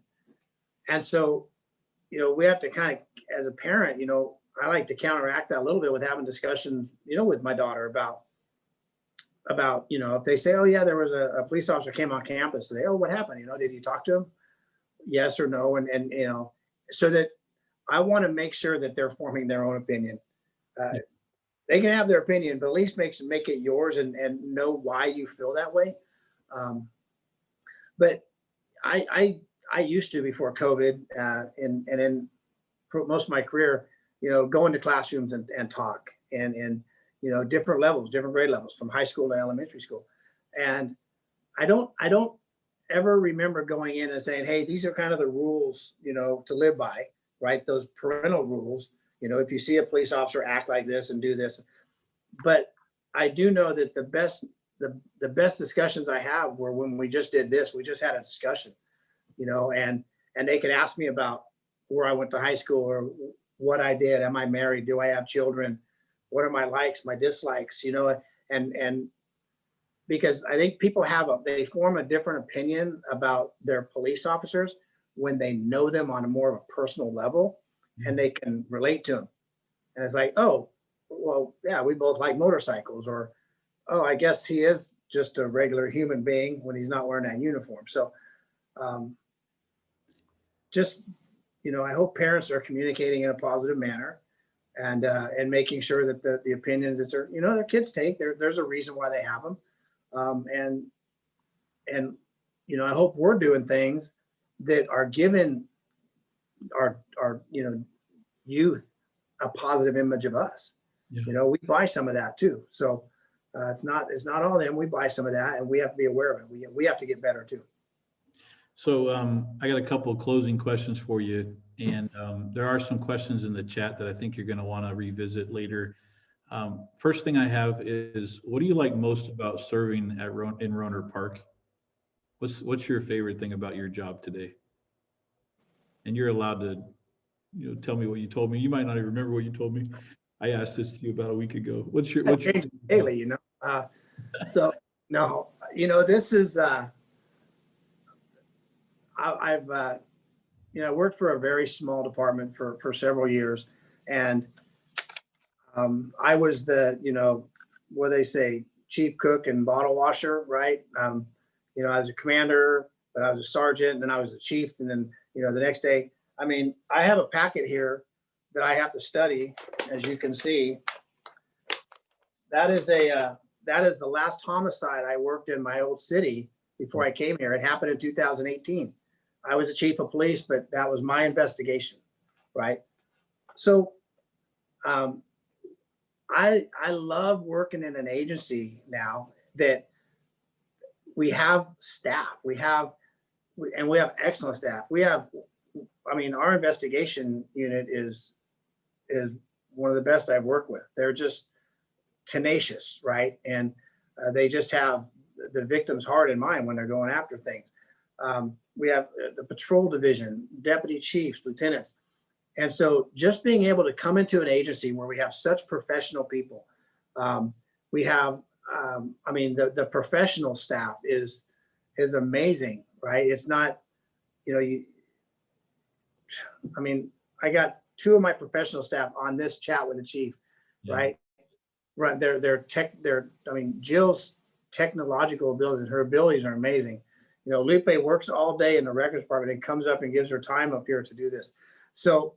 [SPEAKER 2] And so, we have to kind of, as a parent, I like to counteract that a little bit with having discussions, with my daughter about, if they say, oh yeah, there was a police officer came on campus today. Oh, what happened? Did you talk to him? Yes or no? And so that I want to make sure that they're forming their own opinion. They can have their opinion, but at least make it yours and know why you feel that way. But I used to, before COVID, and in most of my career, go into classrooms and talk and different levels, different grade levels, from high school to elementary school. And I don't ever remember going in and saying, hey, these are kind of the rules, to live by, right? Those parental rules, if you see a police officer act like this and do this. But I do know that the best discussions I have were when we just did this. We just had a discussion, and they could ask me about where I went to high school or what I did. Am I married? Do I have children? What are my likes, my dislikes? And because I think people they form a different opinion about their police officers when they know them on a more of a personal level, and they can relate to them. And it's like, oh, well, yeah, we both like motorcycles, or, oh, I guess he is just a regular human being when he's not wearing that uniform. So I hope parents are communicating in a positive manner and making sure that the opinions that their kids take, there's a reason why they have them. And I hope we're doing things that are giving our youth a positive image of us. Yeah. We buy some of that too. So it's not all them. We buy some of that, and we have to be aware of it. We have to get better too.
[SPEAKER 1] So I got a couple of closing questions for you, and there are some questions in the chat that I think you're going to want to revisit later. First thing I have is, what do you like most about serving in Rohnert Park? What's your favorite thing about your job today? And you're allowed to, tell me what you told me. You might not even remember what you told me. I asked this to you about a week ago. What's your
[SPEAKER 2] daily, so no, this is I've worked for a very small department for several years, and I was the, what they say, chief cook and bottle washer, right? I was a commander, but I was a sergeant, and then I was a chief, and then the next day. I mean, I have a packet here that I have to study, as you can see. That is the last homicide I worked in my old city before I came here. It happened in 2018. I was a chief of police, but that was my investigation, right? So I love working in an agency now that we have staff. We have excellent staff. Our investigation unit is one of the best I've worked with. They're just tenacious, right? And they just have the victim's heart in mind when they're going after things. We have the patrol division, deputy chiefs, lieutenants. And so just being able to come into an agency where we have such professional people, we have, the professional staff is amazing, right? It's not, I got two of my professional staff on this chat with the chief, right? Right. Jill's technological abilities, her abilities are amazing. Lupe works all day in the records department and comes up and gives her time up here to do this. So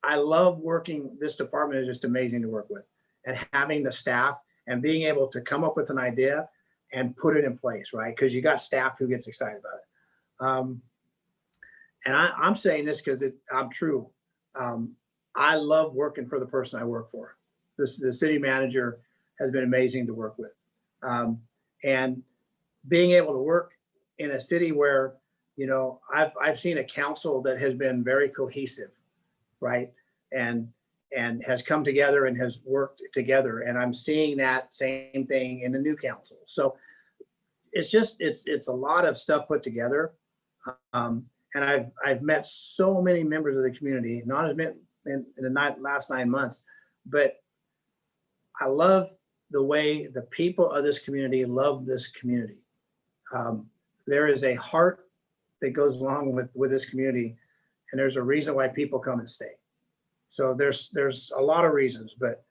[SPEAKER 2] I love working. This department is just amazing to work with, and having the staff and being able to come up with an idea and put it in place, right? Because you got staff who gets excited about it. And I'm saying this because I'm true. I love working for the person I work for. The city manager has been amazing to work with. And being able to work in a city where, I've seen a council that has been very cohesive, right? And has come together and has worked together. And I'm seeing that same thing in the new council. So it's just, it's a lot of stuff put together. And I've met so many members of the community, not as many in the last 9 months, but I love the way the people of this community love this community. There is a heart that goes along with this community, and there's a reason why people come and stay. So there's a lot of reasons, but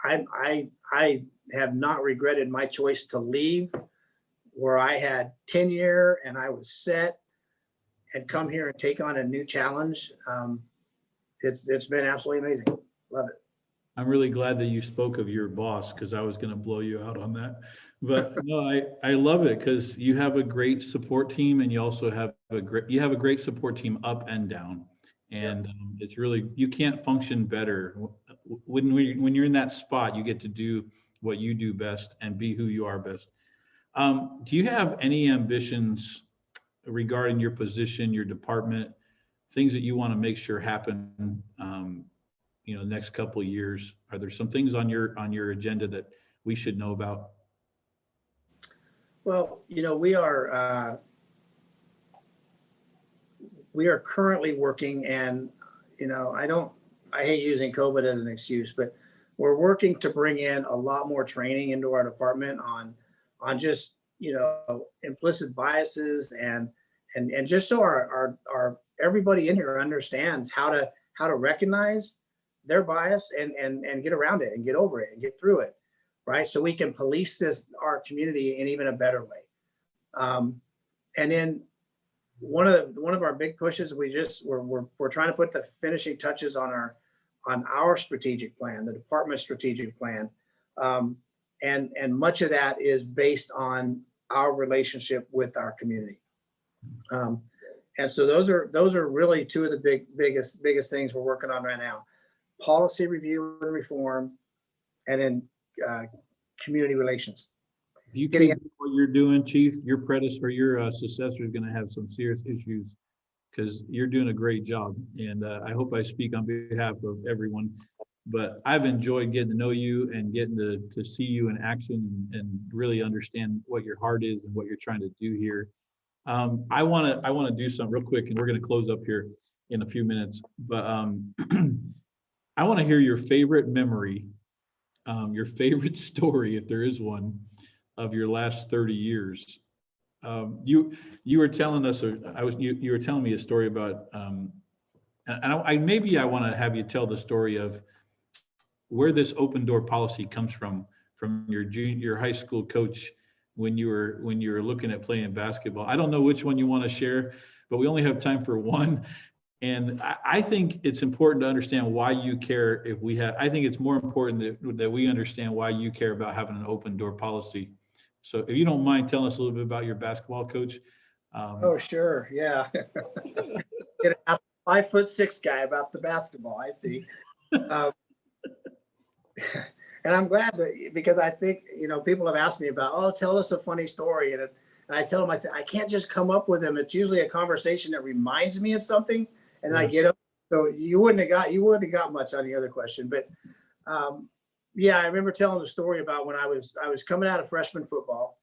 [SPEAKER 2] I have not regretted my choice to leave where I had tenure and I was set, and come here and take on a new challenge. It's been absolutely amazing. Love it.
[SPEAKER 1] I'm really glad that you spoke of your boss, because I was going to blow you out on that. But no, I love it because you have a great support team, and you also have a great support team up and down. And it's really, you can't function better when you're in that spot. You get to do what you do best and be who you are best. Do you have any ambitions regarding your position, your department, things that you want to make sure happen, next couple of years? Are there some things on your agenda that we should know about?
[SPEAKER 2] Well, we are currently working, and I hate using COVID as an excuse, but we're working to bring in a lot more training into our department on just implicit biases and just so our everybody in here understands how to recognize their bias and get around it and get over it and get through it, right? So we can police our community in even a better way. And then one of our big pushes, we're trying to put the finishing touches on our strategic plan, the department strategic plan. And much of that is based on our relationship with our community. And so those are really two of the biggest things we're working on right now: policy review and reform, and then community relations.
[SPEAKER 1] If you keep what you're doing, Chief, your successor is going to have some serious issues, because you're doing a great job. And I hope I speak on behalf of everyone. But I've enjoyed getting to know you and getting to see you in action and really understand what your heart is and what you're trying to do here. I want to do something real quick, and we're going to close up here in a few minutes. But I want to hear your favorite memory, your favorite story, if there is one, of your last 30 years. You were telling us, or you were telling me a story about, and maybe I want to have you tell the story of where this open door policy comes from your high school coach when you were looking at playing basketball. I don't know which one you want to share, but we only have time for one. And I think it's important to understand why you care. I think it's more important that we understand why you care about having an open door policy. So if you don't mind telling us a little bit about your basketball coach.
[SPEAKER 2] Oh, sure. Yeah. Gonna ask a 5'6" guy about the basketball. I see. Um, and I'm glad that, because I think, people have asked me about, oh, tell us a funny story. And I tell them, I say, I can't just come up with them. It's usually a conversation that reminds me of something. And I get up. So you wouldn't have got much on the other question, but yeah, I remember telling the story about when I was coming out of freshman football,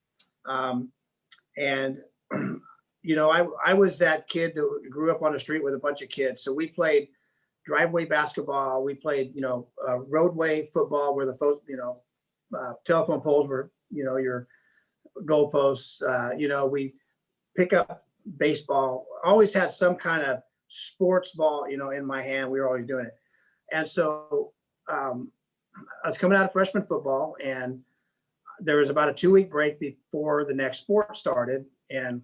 [SPEAKER 2] and I was that kid that grew up on the street with a bunch of kids. So we played driveway basketball. We played roadway football where the telephone poles were your goalposts. We pick up baseball. Always had some kind of sports ball, in my hand. We were always doing it. And so I was coming out of freshman football, and there was about a 2-week break before the next sport started. And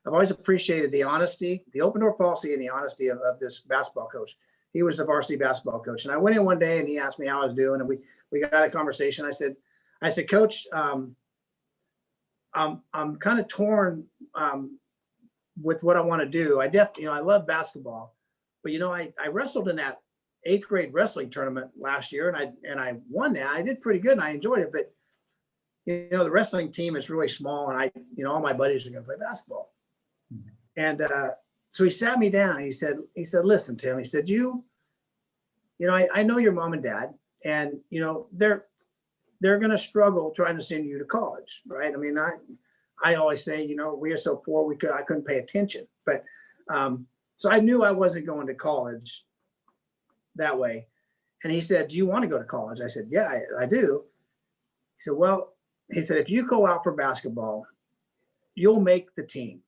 [SPEAKER 2] I've always appreciated the honesty, the open door policy, and the honesty of this basketball coach. He was the varsity basketball coach. And I went in one day and he asked me how I was doing, and we got a conversation. I said, Coach, I'm kind of torn with what I want to do. I love basketball, but I wrestled in that 8th grade wrestling tournament last year, and I won that. I did pretty good and I enjoyed it, but the wrestling team is really small, and all my buddies are going to play basketball. Mm-hmm. And so he sat me down and he said, listen, Tim, he said, I know your mom and dad, and they're going to struggle trying to send you to college, right? I mean, I always say, we are so poor, I couldn't pay attention. But so I knew I wasn't going to college that way. And he said, do you want to go to college? I said, yeah, I do. He said, well, if you go out for basketball, you'll make the team.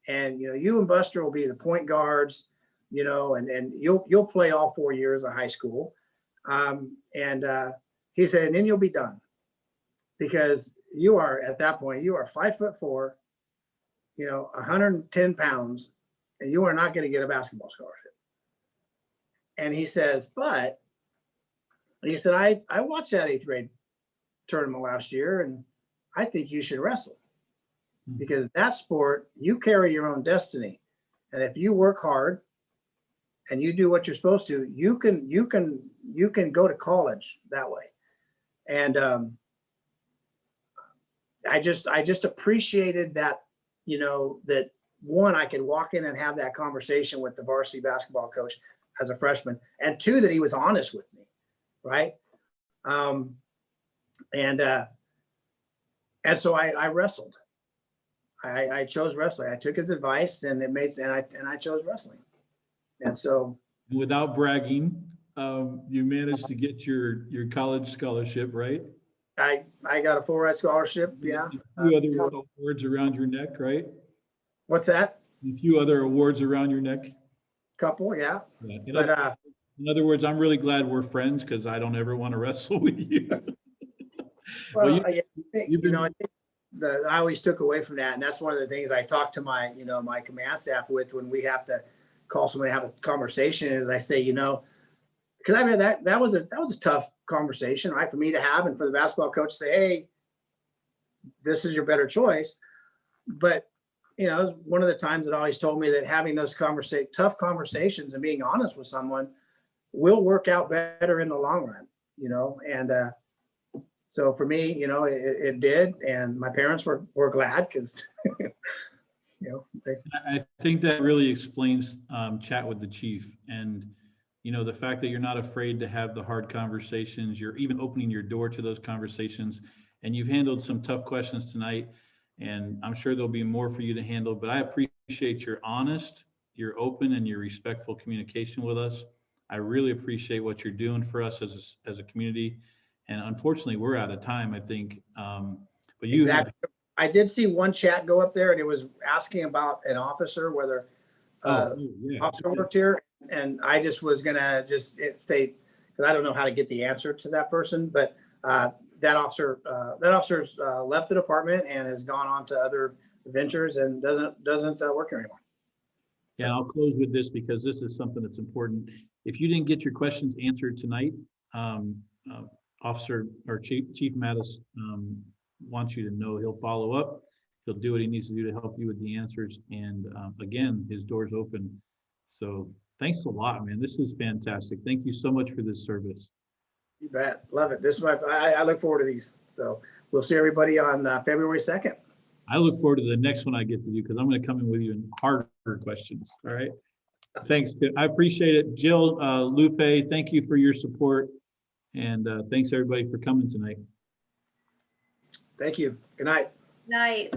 [SPEAKER 2] And, you and Buster will be the point guards, and you'll play all 4 years of high school. He said, and then you'll be done, because you are, at that point, you are 5'4", 110 pounds, and you are not going to get a basketball scholarship. And he says, but he said, I watched that 8th grade tournament last year, and I think you should wrestle, because that sport, you carry your own destiny. And if you work hard and you do what you're supposed to, you can go to college that way. And I just appreciated that, that one, I could walk in and have that conversation with the varsity basketball coach as a freshman, and two, that he was honest with me. Right. And so I wrestled. I chose wrestling. I took his advice, and I chose wrestling. And so,
[SPEAKER 1] without bragging, you managed to get your college scholarship, right?
[SPEAKER 2] I got a full ride scholarship. Yeah.
[SPEAKER 1] A few other awards around your neck, right?
[SPEAKER 2] What's that?
[SPEAKER 1] A few other awards around your neck.
[SPEAKER 2] Couple, yeah.
[SPEAKER 1] In other words, I'm really glad we're friends, because I don't ever want to wrestle with you.
[SPEAKER 2] I always took away from that, and that's one of the things I talk to my my command staff with when we have to call somebody to have a conversation. Is I say, because I mean that was a tough conversation, right, for me to have, and for the basketball coach to say, hey, this is your better choice. But one of the times it always told me that having those tough conversations and being honest with someone will work out better in the long run, and so for me, it did, and my parents were glad, because
[SPEAKER 1] I think that really explains chat with the chief, and the fact that you're not afraid to have the hard conversations. You're even opening your door to those conversations, and you've handled some tough questions tonight, and I'm sure there'll be more for you to handle. But I appreciate your honest, your open, and your respectful communication with us. I really appreciate what you're doing for us as a community. And unfortunately, we're out of time, I think. But you
[SPEAKER 2] exactly. I did see one chat go up there, and it was asking about an officer, whether
[SPEAKER 1] Yeah.
[SPEAKER 2] officer worked here, and I just was gonna state, because I don't know how to get the answer to that person, but that officer's left the department and has gone on to other ventures and doesn't work here anymore.
[SPEAKER 1] Yeah, I'll close with this because this is something that's important. If you didn't get your questions answered tonight, Officer or Chief Mattis wants you to know he'll follow up. He'll do what he needs to do to help you with the answers. And again, his door's open. So thanks a lot, man. This is fantastic. Thank you so much for this service.
[SPEAKER 2] You bet. Love it. This is I look forward to these. So we'll see everybody on February 2nd.
[SPEAKER 1] I look forward to the next one I get to do because I'm going to come in with you in harder questions. All right. Thanks. I appreciate it. Jill, Lupe, thank you for your support. And thanks everybody for coming tonight.
[SPEAKER 2] Thank you. Good night.
[SPEAKER 3] Night.